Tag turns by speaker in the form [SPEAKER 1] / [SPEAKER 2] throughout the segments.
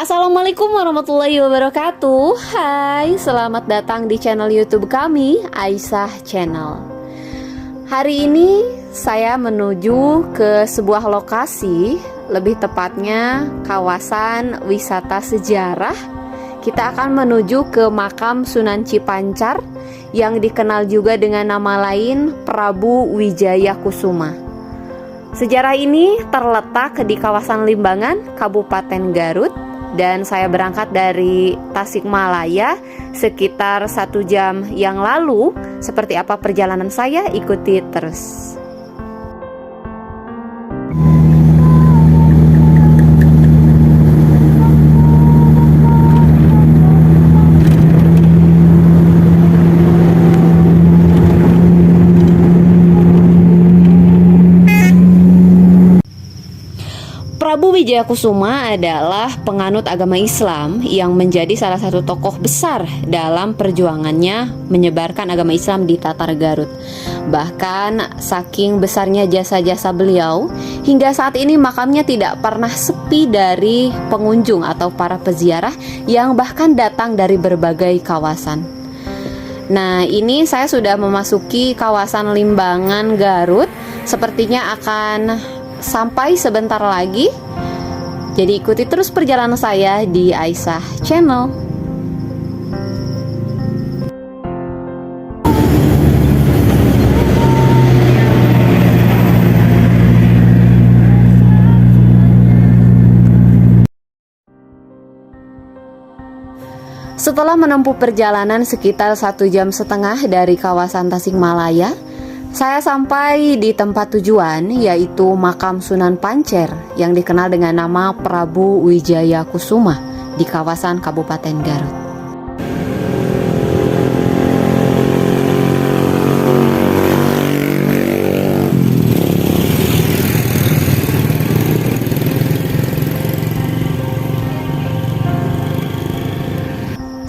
[SPEAKER 1] Assalamualaikum warahmatullahi wabarakatuh. Hai, selamat datang di channel YouTube kami, Aisyah Channel. Hari ini saya menuju ke sebuah lokasi, lebih tepatnya kawasan wisata sejarah. Kita akan menuju ke makam Sunan Cipancar yang dikenal juga dengan nama lain Prabu Wijaya Kusuma. Sejarah ini terletak di kawasan Limbangan, Kabupaten Garut. Dan saya berangkat dari Tasikmalaya sekitar 1 jam yang lalu. Seperti apa perjalanan saya, ikuti terus. Prabu Wijaya Kusuma adalah penganut agama Islam yang menjadi salah satu tokoh besar dalam perjuangannya menyebarkan agama Islam di Tatar Garut. Bahkan saking besarnya jasa-jasa beliau, hingga saat ini makamnya tidak pernah sepi dari pengunjung atau para peziarah yang bahkan datang dari berbagai kawasan. Nah, ini saya sudah memasuki kawasan Limbangan Garut. Sepertinya akan sampai sebentar lagi. Jadi ikuti terus perjalanan saya di Aisyah Channel. Setelah menempuh perjalanan sekitar 1,5 jam dari kawasan Tasikmalaya, saya sampai di tempat tujuan, yaitu makam Sunan Pancer yang dikenal dengan nama Prabu Wijaya Kusuma di kawasan Kabupaten Garut.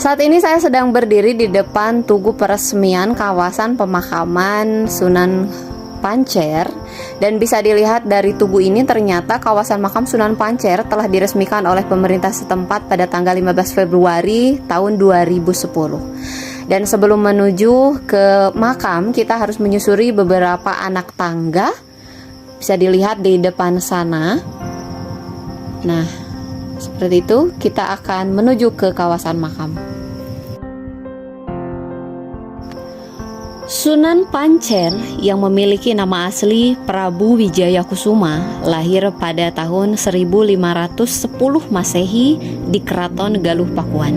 [SPEAKER 1] Saat ini saya sedang berdiri di depan tugu peresmian kawasan pemakaman Sunan Pancer. Dan bisa dilihat dari tugu ini ternyata kawasan makam Sunan Pancer telah diresmikan oleh pemerintah setempat pada tanggal 15 Februari tahun 2010. Dan sebelum menuju ke makam, kita harus menyusuri beberapa anak tangga. Bisa dilihat di depan sana. Nah, seperti itu, kita akan menuju ke kawasan makam. Sunan Pancer yang memiliki nama asli Prabu Wijaya Kusuma lahir pada tahun 1510 Masehi di Keraton Galuh Pakuan.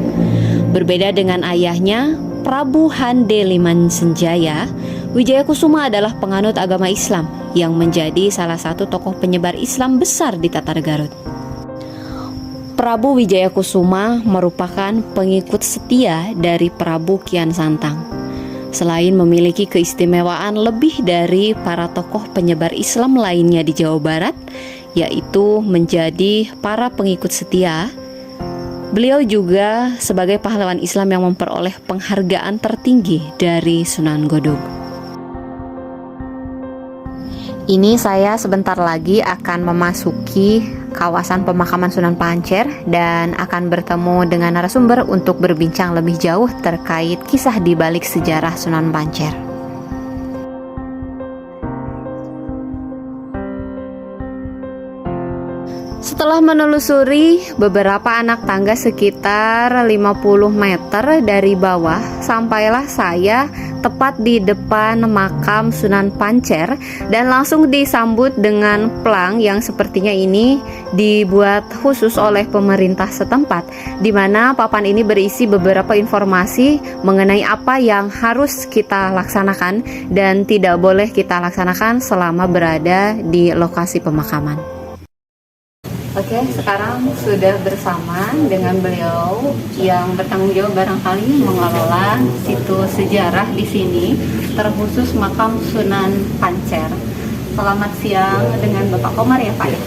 [SPEAKER 1] Berbeda dengan ayahnya, Prabu Hande Liman Senjaya, Wijaya Kusuma adalah penganut agama Islam yang menjadi salah satu tokoh penyebar Islam besar di Tatar Garut. Prabu Wijaya Kusuma merupakan pengikut setia dari Prabu Kian Santang. Selain memiliki keistimewaan lebih dari para tokoh penyebar Islam lainnya di Jawa Barat, yaitu menjadi para pengikut setia, beliau juga sebagai pahlawan Islam yang memperoleh penghargaan tertinggi dari Sunan Godog. Ini saya sebentar lagi akan memasuki kawasan pemakaman Sunan Pancer dan akan bertemu dengan narasumber untuk berbincang lebih jauh terkait kisah di balik sejarah Sunan Pancer. Setelah menelusuri beberapa anak tangga sekitar 50 meter dari bawah, sampailah saya tepat di depan makam Sunan Pancer dan langsung disambut dengan plang yang sepertinya ini dibuat khusus oleh pemerintah setempat, di mana papan ini berisi beberapa informasi mengenai apa yang harus kita laksanakan dan tidak boleh kita laksanakan selama berada di lokasi pemakaman. Oke, sekarang sudah bersama dengan beliau yang bertanggung jawab barangkali mengelola situs sejarah di sini, terkhusus makam Sunan Pancer. Selamat siang dengan Bapak Komar ya Pak ya.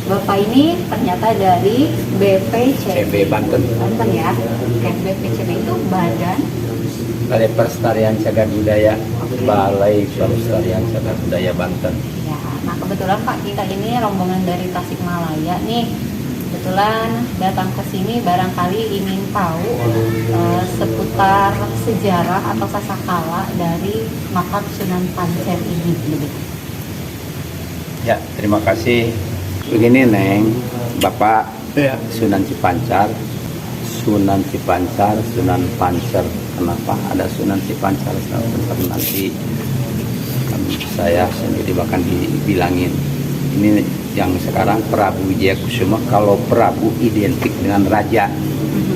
[SPEAKER 1] Bapak ini ternyata dari BPCB
[SPEAKER 2] Banten.
[SPEAKER 1] Banten ya. Oke, BPCB itu
[SPEAKER 2] Balai Pelestarian Cagar Budaya, Balai Pelestarian Cagar Budaya Banten.
[SPEAKER 1] Ya, nah kebetulan Pak, kita ini rombongan dari Tasikmalaya nih. Kebetulan datang ke sini barangkali ingin tahu seputar sejarah atau sasakala dari makam Sunan Pancer ini.
[SPEAKER 2] Ya, terima kasih. Begini Neng, Bapak Sunan Cipancar, Sunan Cipancar, Sunan Pancer. Kenapa ada Sunan Cipancar? Nanti saya sendiri bahkan dibilangin. Ini yang sekarang Prabu Wijaya Kusuma. Kalau Prabu identik dengan raja.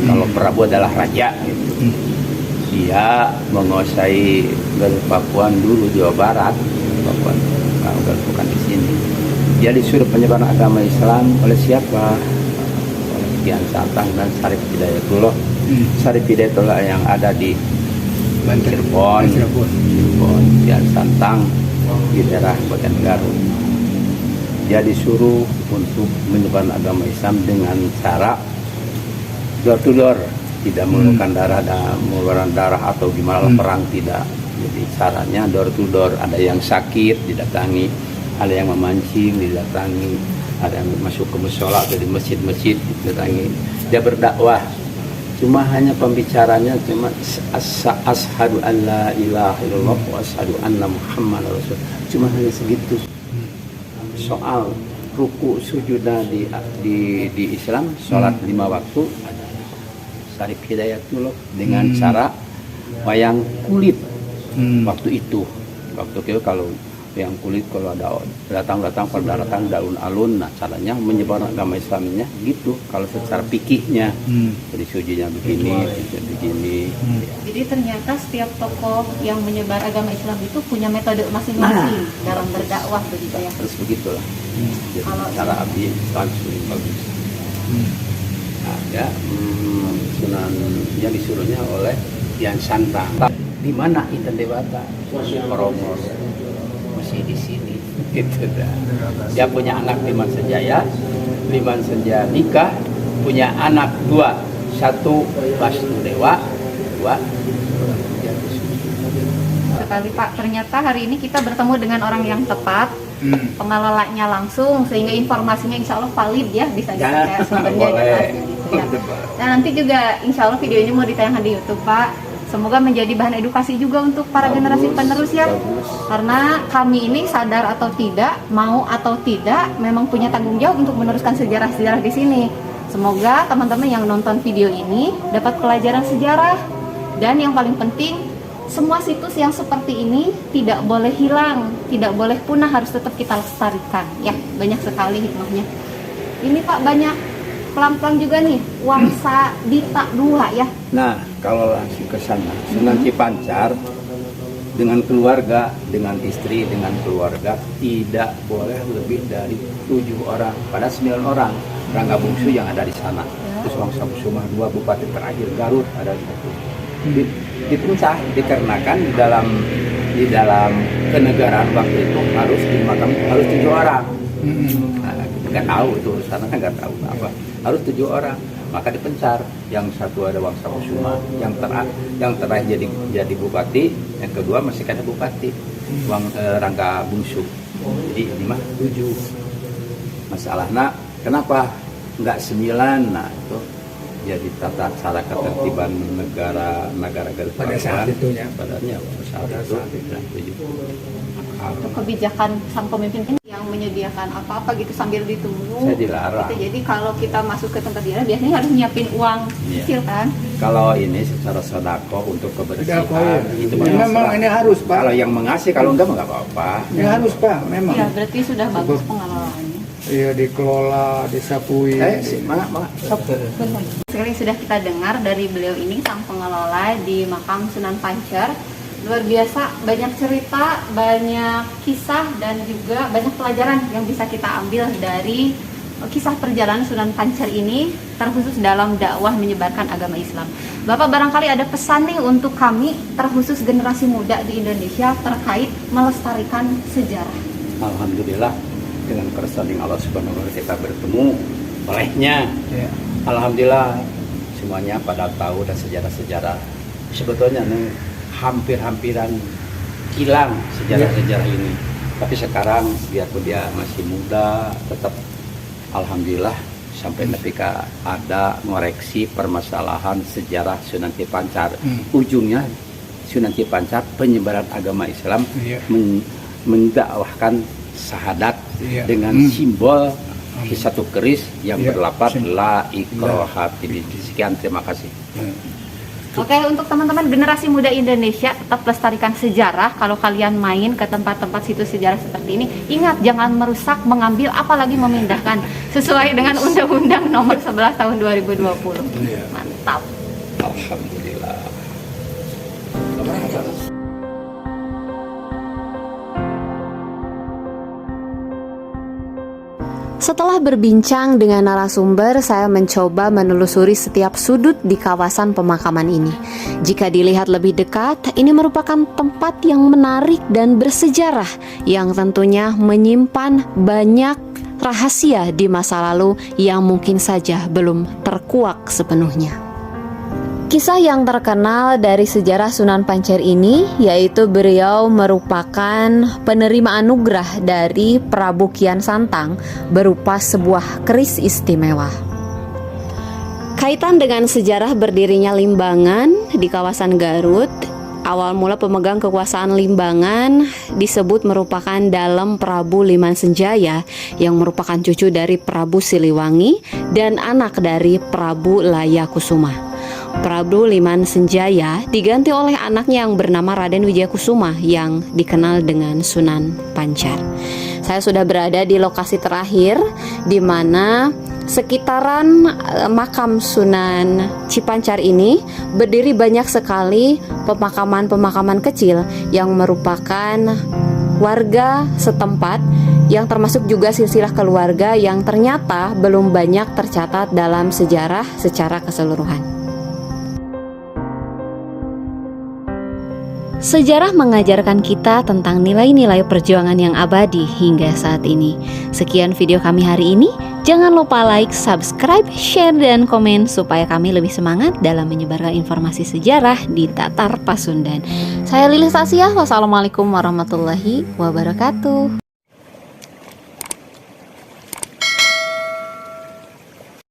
[SPEAKER 2] Kalau Prabu adalah raja gitu. Dia menguasai Galuh Pakuan dulu Jawa Barat. Pakuan bukan di sini. Dia disuruh penyebaran agama Islam oleh siapa? Oleh Kian Santang dan Syarif Hidayatullah. Syarif Hidayatullah yang ada di Cirebon, Kian Santang di daerah bagian Garut. Dia disuruh untuk menyebarkan agama Islam dengan cara door to door, tidak mengeluarkan darah atau gimana perang, tidak. Jadi caranya door to door, ada yang sakit didatangi, ada yang memancing didatangi, ada yang masuk ke musola atau di masjid-masjid didatangi. Dia berdakwah, cuma hanya pembicaranya cuma ashadu an la ilaha illallah wa ashadu anna muhammadar rasul, cuma hanya segitu. Soal ruku sujudnya di Islam, sholat 5 waktu, ada Syarif Hidayatullah dengan cara wayang kulit. Waktu itu kalau yang kulit, kalau ada datang kalau datang daun alun, nah caranya menyebar agama Islamnya gitu. Kalau secara fikihnya, jadi sujinya begini.
[SPEAKER 1] Jadi ternyata setiap tokoh yang menyebar agama Islam itu punya metode masing-masing dalam berdakwah begitu ya.
[SPEAKER 2] Terus begitulah. Jadi
[SPEAKER 1] Kalau
[SPEAKER 2] cara Abi langsung bagus. Nah, ya Sunan yang disuruhnya oleh Kian Santang. Di mana Inten Dewata? Koromos. Masih di sini gitu dah. Dia punya anak Liman Senjaya nikah, punya anak 2, 1 Basudèwa, 2
[SPEAKER 1] sekali Pak, ternyata hari ini kita bertemu dengan orang yang tepat, pengelolanya langsung, sehingga informasinya insya Allah valid ya, bisa dipercaya sumbernya jelas gitu ya. Dan nanti juga insya Allah video ini mau ditayangkan di YouTube Pak. Semoga menjadi bahan edukasi juga untuk para generasi penerus ya. Karena kami ini sadar atau tidak, mau atau tidak, memang punya tanggung jawab untuk meneruskan sejarah-sejarah di sini. Semoga teman-teman yang nonton video ini dapat pelajaran sejarah. Dan yang paling penting, semua situs yang seperti ini tidak boleh hilang, tidak boleh punah, harus tetap kita lestarikan. Ya, banyak sekali hikmahnya. Ini Pak, banyak pelang-pelang juga nih, Wangsa Dita 2 ya.
[SPEAKER 2] Nah, kalau langsung ke sana, Sunan Cipancar dengan keluarga, dengan istri, dengan keluarga tidak boleh lebih dari 7 orang, pada 9 orang. Rangga Bungsu yang ada di sana. Terus Wangsa Kusuma 2, Bupati terakhir Garut ada di situ. Dipisah dikarenakan di dalam kenegaraan waktu itu harus di makam harus 7 orang. Nah, kita nggak tahu itu sana kan nggak tahu apa, harus 7 orang, maka dipencar. Yang satu ada Wangsa Kusuma, yang terakhir jadi bupati, yang kedua masih ada bupati Rangga Bungsu. Jadi ini mah 7. Masalahnya kenapa nggak 9? Nah itu jadi tata cara ketertiban negara pada saat itu ya. Padahal saat itu
[SPEAKER 1] Untuk kebijakan sang pemimpin ini yang menyediakan apa-apa gitu sambil ditunggu.
[SPEAKER 2] Saya dilarang.
[SPEAKER 1] Gitu. Jadi kalau kita masuk ke tempat dia biasanya harus nyiapin uang kecil kan.
[SPEAKER 2] Kalau ini secara sedekah untuk kebersihan itu
[SPEAKER 3] memang ini harus Pak.
[SPEAKER 2] Kalau yang mengasih, kalau enggak nggak apa-apa.
[SPEAKER 3] Ini harus Pak, memang.
[SPEAKER 1] Iya, berarti sudah bagus pengelolaannya.
[SPEAKER 3] Iya, dikelola, disapui.
[SPEAKER 1] Sekali sudah kita dengar dari beliau ini, sang pengelola di makam Sunan Pancer. Luar biasa, banyak cerita, banyak kisah, dan juga banyak pelajaran yang bisa kita ambil dari kisah perjalanan Sunan Pancer ini, terkhusus dalam dakwah menyebarkan agama Islam. Bapak barangkali ada pesan nih untuk kami, terkhusus generasi muda di Indonesia terkait melestarikan sejarah.
[SPEAKER 2] Alhamdulillah, dengan keresahan Allah Subhanahu wa Ta'ala kita bertemu olehnya.
[SPEAKER 3] Ya.
[SPEAKER 2] Alhamdulillah semuanya pada tahu dan sejarah-sejarah. Sebetulnya nih hampir-hampiran hilang sejarah-sejarah ini. Tapi sekarang biarpun dia masih muda, tetap alhamdulillah sampai nepika ada ngoreksi permasalahan sejarah Sunan Cipancar. Ujungnya Sunan Cipancar penyebaran agama Islam mendakwahkan syahadat dengan simbol satu keris yang berlapat la ikraha fid din. Sekian, terima kasih.
[SPEAKER 1] Oke, untuk teman-teman generasi muda Indonesia, tetap lestarikan sejarah. Kalau kalian main ke tempat-tempat situs sejarah seperti ini, ingat jangan merusak, mengambil, apalagi memindahkan sesuai dengan Undang-Undang Nomor 11 Tahun 2020. Mantap.
[SPEAKER 2] Alhamdulillah.
[SPEAKER 1] Setelah berbincang dengan narasumber, saya mencoba menelusuri setiap sudut di kawasan pemakaman ini. Jika dilihat lebih dekat, ini merupakan tempat yang menarik dan bersejarah yang tentunya menyimpan banyak rahasia di masa lalu yang mungkin saja belum terkuak sepenuhnya. Kisah yang terkenal dari sejarah Sunan Pancer ini yaitu beliau merupakan penerima anugerah dari Prabu Kian Santang berupa sebuah keris istimewa. Kaitan dengan sejarah berdirinya Limbangan di kawasan Garut, awal mula pemegang kekuasaan Limbangan disebut merupakan Dalem Prabu Liman Senjaya yang merupakan cucu dari Prabu Siliwangi dan anak dari Prabu Layakusuma. Prabu Liman Senjaya diganti oleh anaknya yang bernama Raden Wijayakusuma yang dikenal dengan Sunan Pancar. Saya sudah berada di lokasi terakhir di mana sekitaran makam Sunan Cipancar ini berdiri banyak sekali pemakaman-pemakaman kecil yang merupakan warga setempat yang termasuk juga silsilah keluarga yang ternyata belum banyak tercatat dalam sejarah secara keseluruhan. Sejarah mengajarkan kita tentang nilai-nilai perjuangan yang abadi hingga saat ini. Sekian video kami hari ini. Jangan lupa like, subscribe, share, dan komen supaya kami lebih semangat dalam menyebarkan informasi sejarah di Tatar Pasundan. Saya Lilis Tasya. Wassalamualaikum warahmatullahi wabarakatuh.